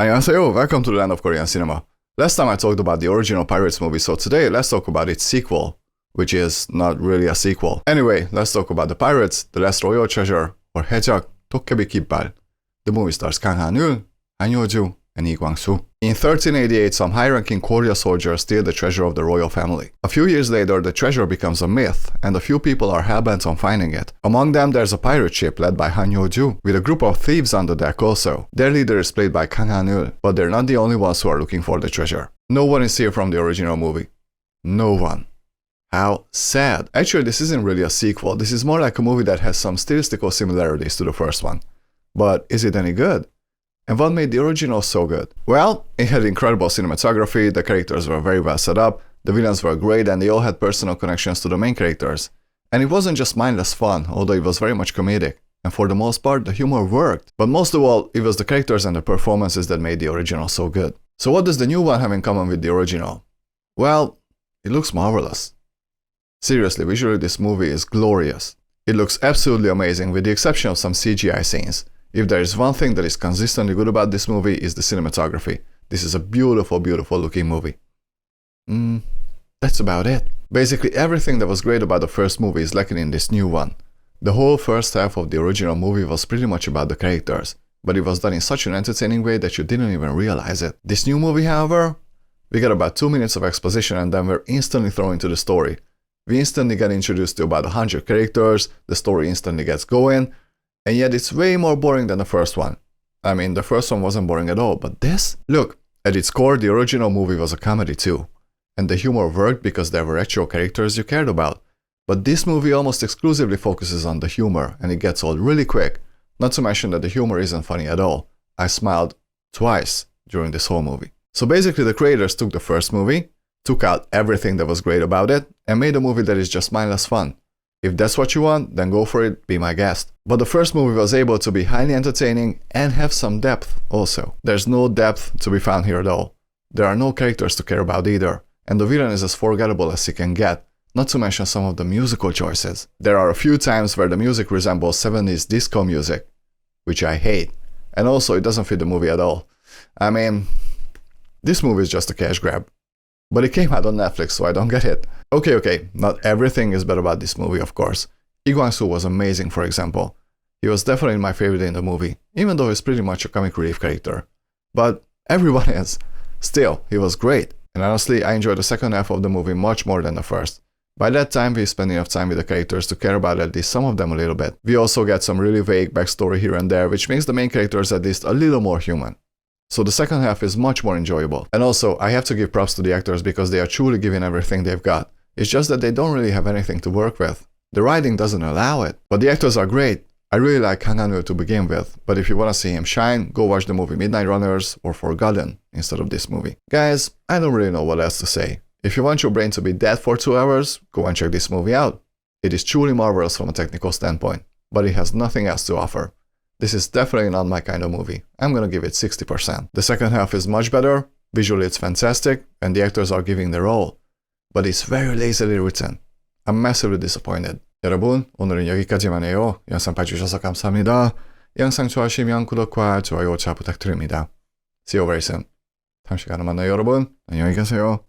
Annyeonghaseyo, welcome to the land of Korean cinema. Last time I talked about the original Pirates movie, so today let's talk about its sequel, which is not really a sequel. Anyway, let's talk about the Pirates, The Last Royal Treasure, or Hyo-joo, Tokkebi Kibbal. The movie stars Kang Ha-neul, Hyo-joo, and Lee Kwang-soo. In 1388, some high-ranking Korea soldiers steal the treasure of the royal family. A few years later, the treasure becomes a myth, and a few people are hell-bent on finding it. Among them, there's a pirate ship led by Hyo-joo, with a group of thieves on the deck also. Their leader is played by Kang Ha-neul, but they're not the only ones who are looking for the treasure. No one is here from the original movie. No one. How sad. Actually, this isn't really a sequel. This is more like a movie that has some stylistical similarities to the first one. But is it any good? And what made the original so good? Well, it had incredible cinematography, the characters were very well set up, the villains were great, and they all had personal connections to the main characters. And it wasn't just mindless fun, although it was very much comedic. And for the most part, the humor worked. But most of all, it was the characters and the performances that made the original so good. So what does the new one have in common with the original? Well, it looks marvelous. Seriously, visually this movie is glorious. It looks absolutely amazing with the exception of some CGI scenes. If there is one thing that is consistently good about this movie, is the cinematography. This is a beautiful, beautiful looking movie. That's about it. Basically everything that was great about the first movie is lacking in this new one. The whole first half of the original movie was pretty much about the characters, but it was done in such an entertaining way that you didn't even realize it. This new movie, however, we get about 2 minutes of exposition and then we're instantly thrown into the story. We instantly get introduced to about 100 characters, the story instantly gets going, and yet it's way more boring than the first one. I mean, the first one wasn't boring at all, but this? Look, at its core, the original movie was a comedy too. And the humor worked because there were actual characters you cared about. But this movie almost exclusively focuses on the humor, and it gets old really quick. Not to mention that the humor isn't funny at all. I smiled twice during this whole movie. So basically the creators took the first movie, took out everything that was great about it, and made a movie that is just mindless fun. If that's what you want, then go for it, be my guest. But the first movie was able to be highly entertaining and have some depth also. There's no depth to be found here at all. There are no characters to care about either, and the villain is as forgettable as he can get, not to mention some of the musical choices. There are a few times where the music resembles 70s disco music, which I hate, and also it doesn't fit the movie at all. I mean, this movie is just a cash grab. But it came out on Netflix, so I don't get it. Okay, not everything is bad about this movie, of course. Lee Kwang-soo was amazing, for example. He was definitely my favorite in the movie, even though he's pretty much a comic relief character. But everyone is. Still, he was great. And honestly, I enjoyed the second half of the movie much more than the first. By that time, we spent enough time with the characters to care about at least some of them a little bit. We also get some really vague backstory here and there, which makes the main characters at least a little more human. So the second half is much more enjoyable. And also, I have to give props to the actors because they are truly giving everything they've got. It's just that they don't really have anything to work with. The writing doesn't allow it. But the actors are great. I really like Kang Ha-neul to begin with, but if you want to see him shine, go watch the movie Midnight Runners or Forgotten instead of this movie. Guys, I don't really know what else to say. If you want your brain to be dead for 2 hours, go and check this movie out. It is truly marvelous from a technical standpoint, but it has nothing else to offer. This is definitely not my kind of movie. I'm gonna give it 60%. The second half is much better, visually it's fantastic, and the actors are giving their all. But it's very lazily written. I'm massively disappointed. 여러분, 오늘은 여기까지만 해요. 영상 봐주셔서 감사합니다. 영상 좋아하시면 구독과 좋아요 잘 부탁드립니다. See you very soon. 다음 시간에 만나요, 여러분. 안녕히 가세요.